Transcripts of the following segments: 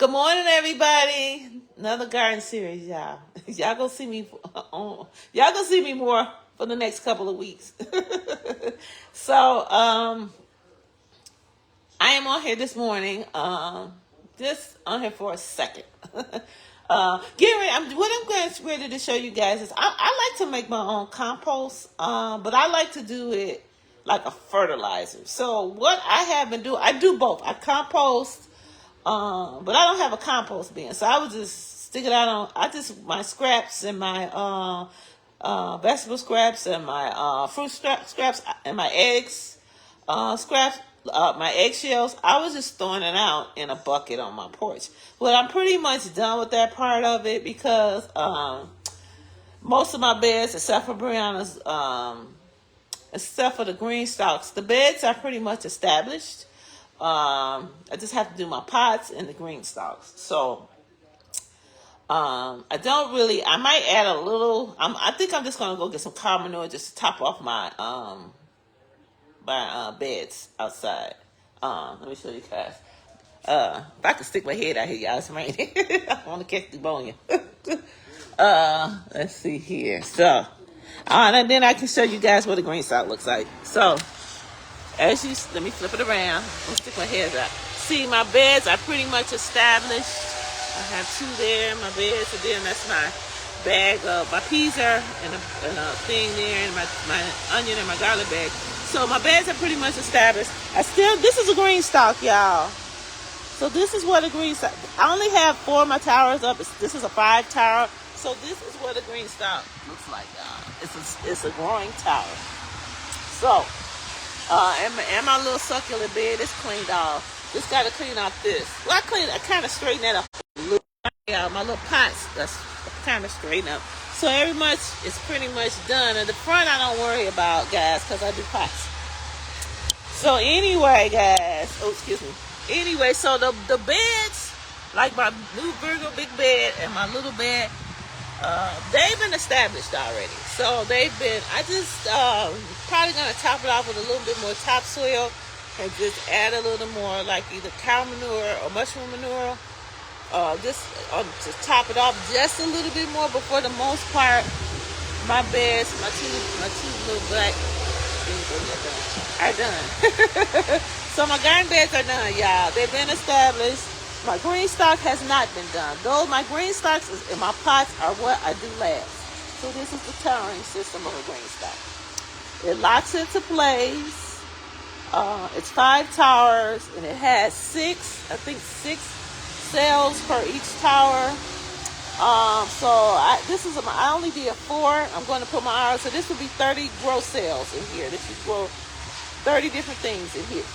Good morning, everybody. Another garden series, y'all. Y'all gonna see me on. Y'all gonna see me more for the next couple of weeks. So, I am on here this morning. Just on here for a second. Get ready. What I'm going to ready to show you guys is I like to make my own compost, but I like to do it like a fertilizer. So what I have been doing, I do both. I compost. But I don't have a compost bin, so I would just stick it out on. My scraps and my vegetable scraps and my fruit scraps and my eggs scraps, my eggshells. I was just throwing it out in a bucket on my porch. But I'm pretty much done with that part of it because most of my beds, except for Brianna's, except for the green stalks, the beds are pretty much established. I just have to do my pots and the green stalks. So, I don't really, I might add a little, I think I'm just going to go get some cow manure just to top off my beds outside. Let me show you guys. If I can stick my head out here, y'all, it's raining. I want to catch pneumonia. Let's see here. So, and then I can show you guys what the green stalk looks like. So, let me flip it around. I'll stick my head out. See, my beds are pretty much established. I have two there, my beds, and then that's my bag of my peas are in a thing there, and my onion and my garlic bag. So my beds are pretty much established. This is a green stalk, y'all. So this is what a green stalk. I only have 4 of my towers up. This is a 5 tower. So this is what a green stalk looks like, y'all. It's a growing tower. So. And my little succulent bed is cleaned off. Just got to clean off this. Well, I kind of straighten that up a little. Yeah, my little pots, that's kind of straighten up. So it's pretty much done. And the front I don't worry about, guys, because I do pots. So anyway, guys. Oh, excuse me. Anyway, so the beds, like my new Virgo big bed and my little bed, they've been established already. So I just probably going to top it off with a little bit more topsoil and just add a little more like either cow manure or mushroom manure. Just to top it off just a little bit more. But for the most part, my beds, my two little black things are done. So my garden beds are done, y'all. They've been established. My green stalk has not been done. Though my green stalks in my pots are what I do last. So this is the towering system of a green stalk. It locks into place. It's 5 towers and it has 6 cells per each tower. I only did 4. I'm going to put my hours. So this would be 30 grow cells in here. This would grow 30 different things in here.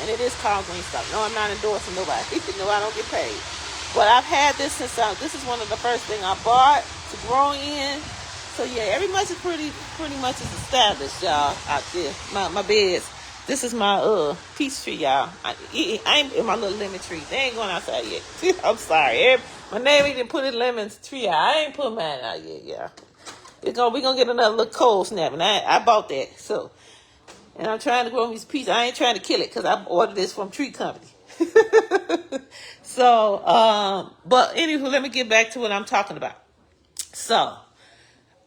And it is called green stalk. No, I'm not endorsing nobody. No, I don't get paid. But I've had this since this is one of the first things I bought to grow in. So yeah, pretty much is established, y'all, out there. My beds. This is my peach tree, y'all. I ain't in my little lemon tree. They ain't going outside yet. I'm sorry. My neighbor didn't put his lemon tree out. I ain't put mine out yet, y'all. We gonna get another little cold snap, and I bought that. So. And I'm trying to grow these peaches. I ain't trying to kill it because I ordered this from Tree Company. So, but anywho, let me get back to what I'm talking about. So,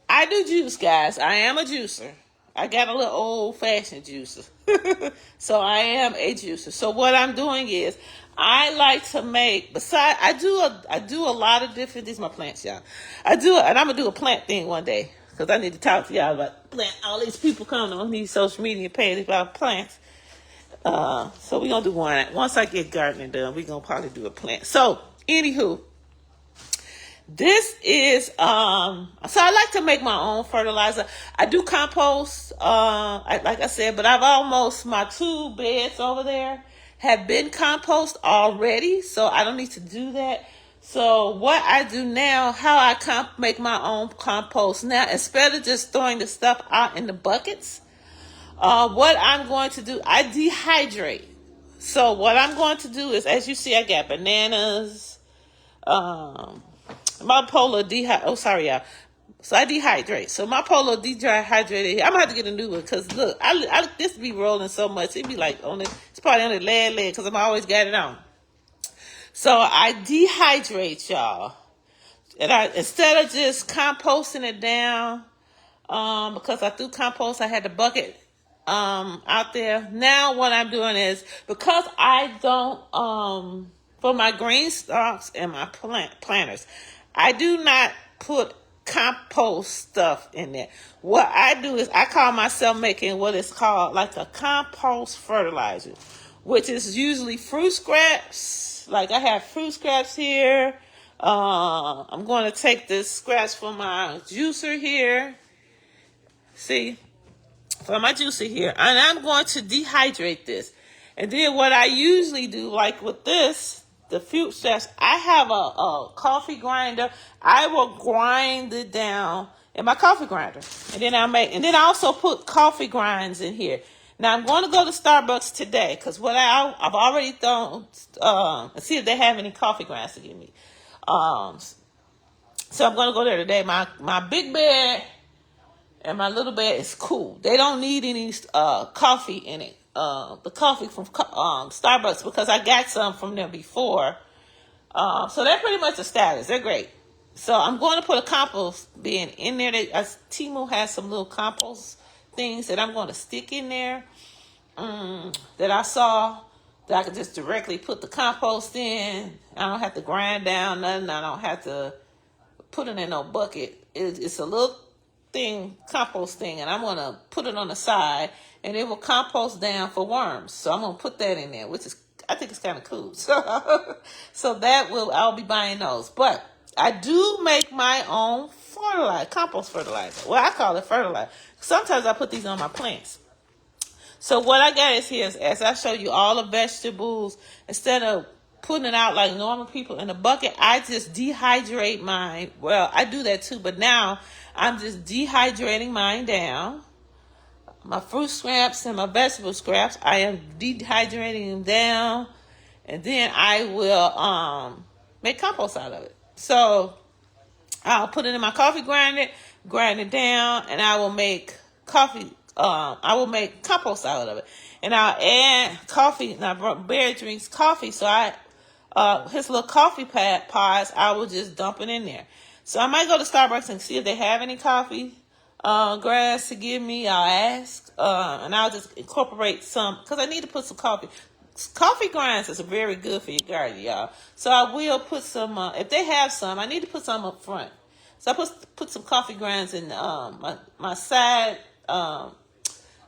I do juice, guys. I am a juicer. I got a little old-fashioned juicer. So, I am a juicer. So, what I'm doing is, I like to make, I do a lot of different, these are my plants, y'all. And I'm going to do a plant thing one day. Because I need to talk to y'all about plant. All these people coming on these social media pages about plants. So we're going to do one. Once I get gardening done, we're going to probably do a plant. So, anywho, this is, so I like to make my own fertilizer. I do compost, like I said, but my 2 beds over there have been compost already. So I don't need to do that. So what I do now, how I make my own compost now, instead of just throwing the stuff out in the buckets, what I'm going to do, I dehydrate. So what I'm going to do is, as you see, I got bananas, my polar y'all. So I dehydrate. So my polo dehydrated. I'm gonna have to get a new one because look, I this be rolling so much. It be like it's probably on the leg because I'm always got it on. So I dehydrate, y'all. And instead of just composting it down, because I threw compost, I had the bucket out there. Now what I'm doing is, because I don't for my green stalks and my planters, I do not put compost stuff in there. What I do is I call myself making what is called like a compost fertilizer, which is usually fruit scraps. Like I have fruit scraps here. I'm going to take this scraps from my juicer here. See, for my juicer here, and I'm going to dehydrate this. And then what I usually do, like with this, the fruit scraps, I have a coffee grinder. I will grind it down in my coffee grinder, and then I also put coffee grinds in here. Now I'm going to go to Starbucks today because I've already thrown and see if they have any coffee grinds to give me. So I'm going to go there today. My big bed and my little bed is cool. They don't need any coffee in it. The coffee from Starbucks, because I got some from them before. So they're pretty much established. They're great. So I'm going to put a compost bin in there. Temu has some little compost things that I'm going to stick in there that I saw that I could just directly put the compost in. I don't have to grind down nothing. I don't have to put it in no bucket. It's a little compost thing, and I'm going to put it on the side, and it will compost down for worms. So I'm going to put that in there, which is, I think it's kind of cool. So I'll be buying those. But I do make my own fertilizer, compost fertilizer. Well, I call it fertilizer. Sometimes I put these on my plants. So what I got is here, as I show you all the vegetables, instead of putting it out like normal people in a bucket, I just dehydrate mine. Well, I do that too, but now I'm just dehydrating mine down. My fruit scraps and my vegetable scraps, I am dehydrating them down, and then I will make compost out of it. So I'll put it in my coffee grinder, grind it down, and I will make compost out of it. And I'll add coffee. Now, Bear drinks coffee, so his little coffee pods, I will just dump it in there. So I might go to Starbucks and see if they have any coffee grass to give me. I'll ask, and I'll just incorporate some, because I need to put some coffee. Coffee grinds is very good for your garden, y'all. So I will put some, if they have some, I need to put some up front. So I put some coffee grinds in my side, my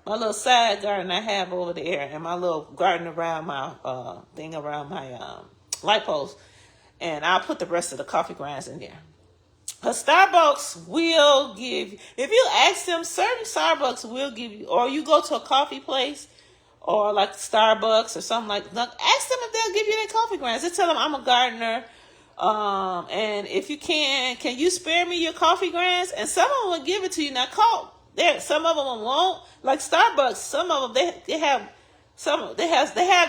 little side garden I have over there, and my little garden around my thing around my light post, and I'll put the rest of the coffee grinds in there. Starbucks will give you, if you ask them, certain Starbucks will give you, or you go to a coffee place, or like Starbucks or something like that, ask them if they'll give you their coffee grinds. They tell them, I'm a gardener, and if you can you spare me your coffee grinds? And some of them will give it to you. Now, some of them won't. Like Starbucks, some of them they have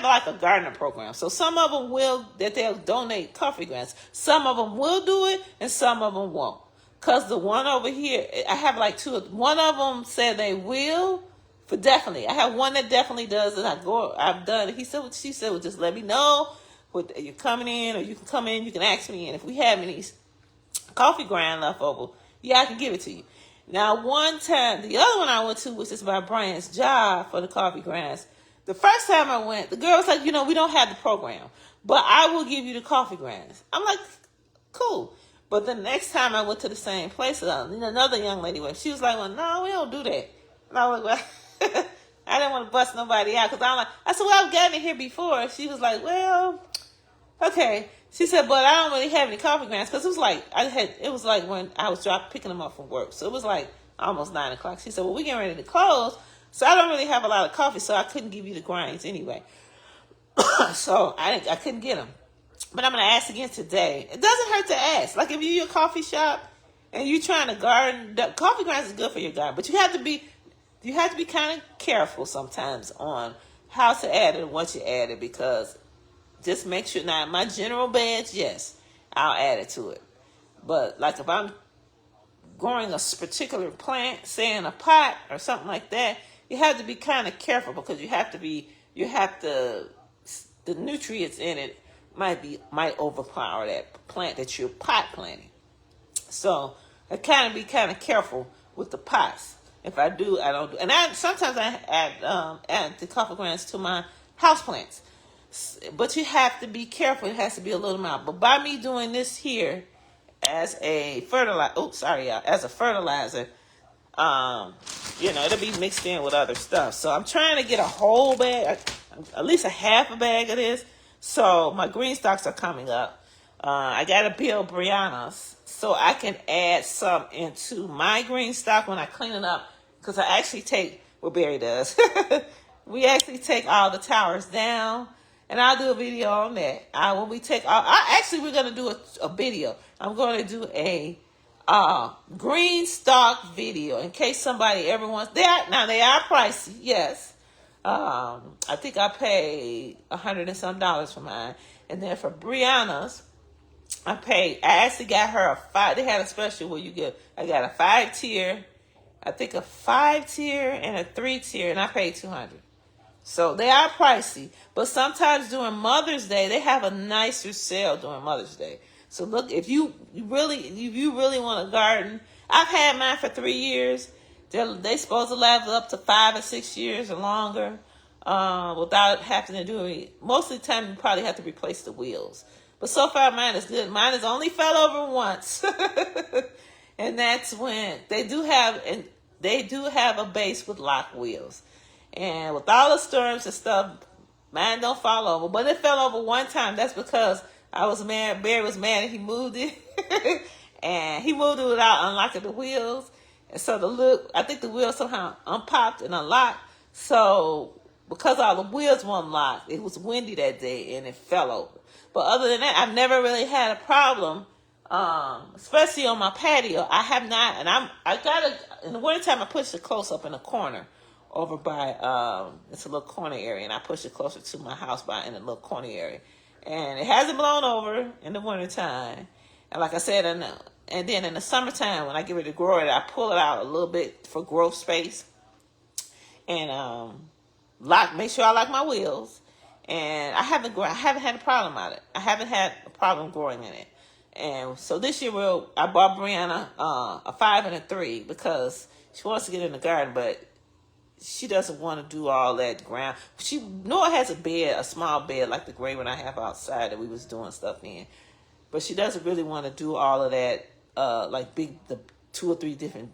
like a gardener program. So some of them they'll donate coffee grinds. Some of them will do it, and some of them won't. Cause the one over here, I have like two. One of them said they will, for definitely. I have one that definitely does, and I've done it. She said, well, just let me know what you're coming in, or you can come in. You can ask me, and if we have any coffee grind left over, yeah, I can give it to you. Now, one time, the other one I went to, which is by Brian's job for the coffee grinds. The first time I went, the girl was like, we don't have the program, but I will give you the coffee grinds. I'm like, cool. But the next time I went to the same place, another young lady went. She was like, well, no, we don't do that. And I was like, well, I didn't want to bust nobody out, because I said, well, I've gotten it here before. She was like, well, okay. She said, but I don't really have any coffee grinds, because it was like when I was picking them up from work. So it was like almost 9 o'clock. She said, well, we're getting ready to close, so I don't really have a lot of coffee, so I couldn't give you the grinds anyway. So I couldn't get them. But I'm going to ask again today. It doesn't hurt to ask. Like if you're a coffee shop and you're trying to garden, the coffee grinds is good for your garden, but you have to be kind of careful sometimes on how to add it and what you add it, because just make sure. Now, my general beds, yes, I'll add it to it. But like if I'm growing a particular plant, say in a pot or something like that, you have to be kind of careful, because the nutrients in it might overpower that plant that you're pot planting. So I be kind of careful with the pots. If I do, I don't do. And sometimes I add the coffee grounds to my house plants. But you have to be careful. It has to be a little amount. But by me doing this here as a as a fertilizer, it'll be mixed in with other stuff. So I'm trying to get a whole bag, at least a half a bag of this. So my green stalks are coming up. I got to build Brianna's so I can add some into my green stock when I clean it up. Because I actually take what Barry does. We actually take all the towers down. And I'll do a video on that. We're going to do a video. I'm going to do a green stock video in case somebody ever wants that. Now, they are pricey, yes. I think I paid $100 and some for mine. And then for Brianna's, I actually got her they had a special where I got a 5-tier, I think a 5-tier and a 3-tier, and I paid $200. So they are pricey, but sometimes during Mother's Day, they have a nicer sale during Mother's Day. So look, if you really want a garden, I've had mine for 3 years. They supposed to last up to 5 or 6 years or longer, without having to do it. Most of the time, you probably have to replace the wheels. But so far, mine is good. Mine has only fell over once, and that's when they do have a base with lock wheels. And with all the storms and stuff, mine don't fall over. But it fell over one time. That's because I was mad. Barry was mad and he moved it. And he moved it without unlocking the wheels. And so I think the wheels somehow unpopped and unlocked. So because all the wheels weren't locked, it was windy that day and it fell over. But other than that, I've never really had a problem, especially on my patio. I have not. And in the wintertime, I push it close up in the corner. Over by, it's a little corner area, and I push it closer to my house in a little corner area. And it hasn't blown over in the wintertime. And like I said, and then in the summertime, when I get ready to grow it, I pull it out a little bit for growth space. And make sure I lock my wheels. And I haven't had a problem at it. I haven't had a problem growing in it. And so this year, I bought Brianna a 5 and a 3 because she wants to get in the garden, but she doesn't want to do all that ground. Noah has a small bed like the gray one I have outside that we was doing stuff in. But she doesn't really want to do all of that, the 2 or 3 different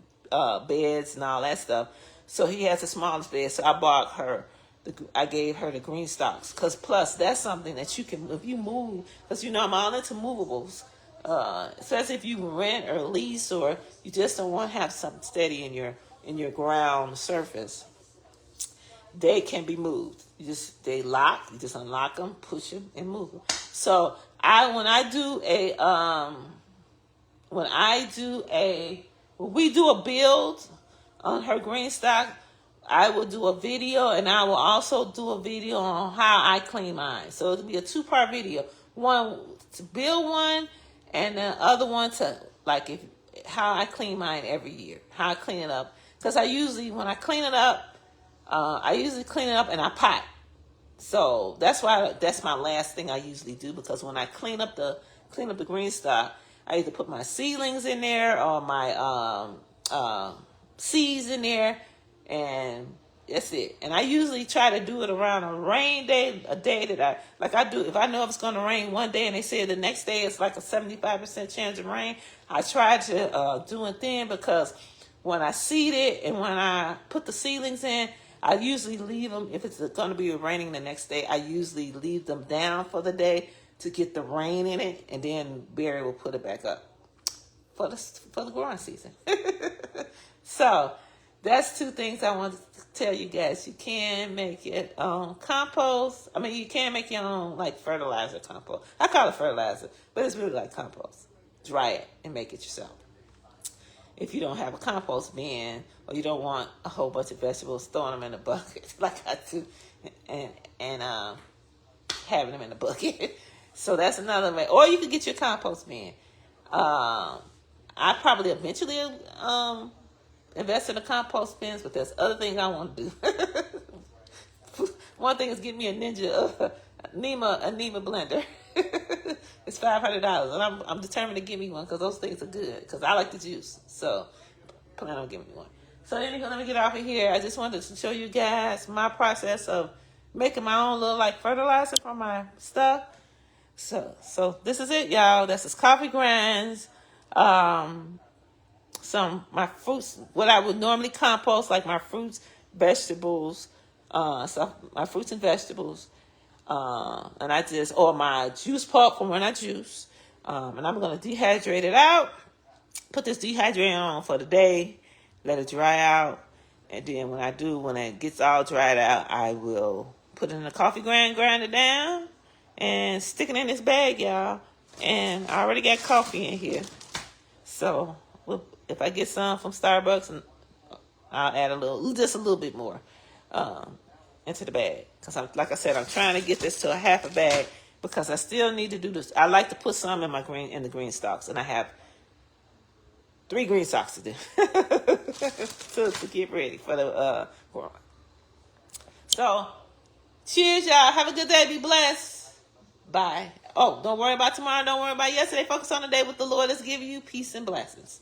beds and all that stuff. So he has the smallest bed. So I gave her the green stocks. Because plus, that's something that you can, if you move, because I'm all into movables. Especially if you rent or lease or you just don't want to have something steady in your ground surface. They can be moved. You just unlock them, push them, and move them. So when we do a build on her green stock, I will do a video, and I will also do a video on how I clean mine. So it'll be a 2-part video. One to build one, and the other one to how I clean mine every year, how I clean it up. Because when I clean it up, and I pot. So that's my last thing I usually do, because when I clean up the green stock, I either put my seedlings in there or my seeds in there, and that's it. And I usually try to do it around a rain day, a day that I do. If I know it's going to rain one day and they say the next day it's like a 75% chance of rain, I try to do it then, because when I seed it and when I put the seedlings in, I usually leave them, if it's going to be raining the next day, I usually leave them down for the day to get the rain in it, and then Barry will put it back up for the growing season. So that's 2 things I want to tell you guys. You can make it compost. You can make your own fertilizer compost. I call it fertilizer, but it's really like compost. Dry it and make it yourself. If you don't have a compost bin, or you don't want a whole bunch of vegetables, throwing them in a bucket like I do, and having them in a bucket. So that's another way. Or you could get your compost bin. I probably eventually invest in the compost bins, but there's other things I want to do. One thing is get me a NEMA blender. It's $500, and I'm determined to give me one because those things are good. Because I like the juice, so plan on giving me one. So anyway, let me get off of here. I just wanted to show you guys my process of making my own little like fertilizer for my stuff. So this is it, y'all. This is coffee grinds. Some my fruits, what I would normally compost, like my fruits, vegetables, stuff, my fruits and vegetables, and I just, or my juice pulp from when I juice, and I'm gonna dehydrate it out. Put this dehydrator on for the day, let it dry out, and then when it gets all dried out, I will put it in a coffee grind it down, and stick it in this bag, y'all. And I already got coffee in here, so if I get some from Starbucks, and I'll add just a little bit more into the bag. Because like I said, I'm trying to get this to a half a bag because I still need to do this. I like to put some in the green stalks, and I have 3 green stalks to do to get ready for the growing. So, cheers, y'all. Have a good day. Be blessed. Bye. Oh, don't worry about tomorrow. Don't worry about yesterday. Focus on the day what the Lord has given you. Peace and blessings.